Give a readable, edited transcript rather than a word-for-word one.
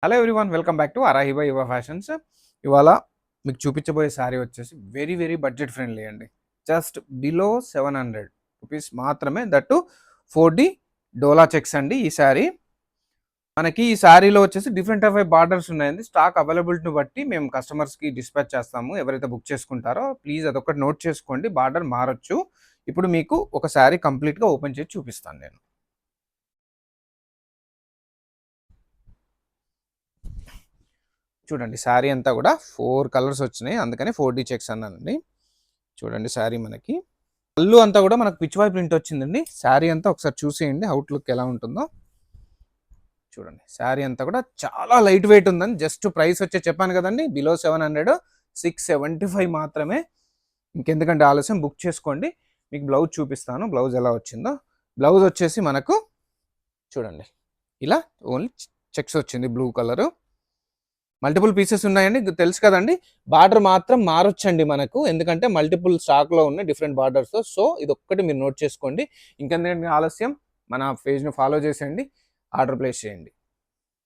Hello everyone, welcome back to Arahiba Yuva fashions. ఇవాళ మీకు చూపించబోయే శారీ వచ్చేసి వెరీ వెరీ బడ్జెట్ ఫ్రెండ్లీ అండి. జస్ట్ బిలో 700 రూపీస్ మాత్రమే. దట్టు 4D డోలా చెక్స్ అండి. ఈ శారీ మనకి ఈ శారీలో వచ్చేసి డిఫరెంట్ ఆఫ్ బార్డర్స్ ఉన్నాయండి. స్టాక్ అవైలబిలిటీని బట్టి మేము కస్టమర్స్కి డిస్పాచ్ చేస్తాము. ఎవరైతే బుక్ చేసుకుంటారో ప్లీజ్ అదొకటి నోట్ చేసుకోండి. బార్డర్ మారొచ్చు. ఇప్పుడు మీకు ఒక శారీ కంప్లీట్గా ఓపెన్ చేసి చూపిస్తాను నేను. చూడండి, శారీ అంతా కూడా 4 కలర్స్ వచ్చినాయి, అందుకని 4D చెక్స్ అన్నానండి. చూడండి, శారీ మనకి పళ్ళు అంతా కూడా మనకు పిచ్వాయ్ ప్రింట్ వచ్చిందండి. శారీ అంతా ఒకసారి చూసేయండి అవుట్లుక్ ఎలా ఉంటుందో. చూడండి, శారీ అంతా కూడా చాలా లైట్ వెయిట్ ఉందండి. జస్ట్ ప్రైస్ వచ్చే చెప్పాను కదండి, బిలో 700, 675 మాత్రమే. ఇంకెందుకంటే ఆలస్యం, బుక్ చేసుకోండి. మీకు బ్లౌజ్ చూపిస్తాను, బ్లౌజ్ ఎలా వచ్చిందో. బ్లౌజ్ వచ్చేసి మనకు చూడండి ఇలా ఓన్లీ చెక్స్ వచ్చింది, బ్లూ కలరు. మల్టిపుల్ పీసెస్ ఉన్నాయండి, తెలుసు కదండి. బార్డర్ మాత్రం మారొచ్చండి మనకు, ఎందుకంటే మల్టిపుల్ స్టాక్లో ఉన్నాయి డిఫరెంట్ బార్డర్స్. సో ఇది ఒక్కటి మీరు నోట్ చేసుకోండి. ఇంకెందుకంటే ఆలస్యం, మన పేజ్ను ఫాలో చేసేయండి, ఆర్డర్ ప్లేస్ చేయండి.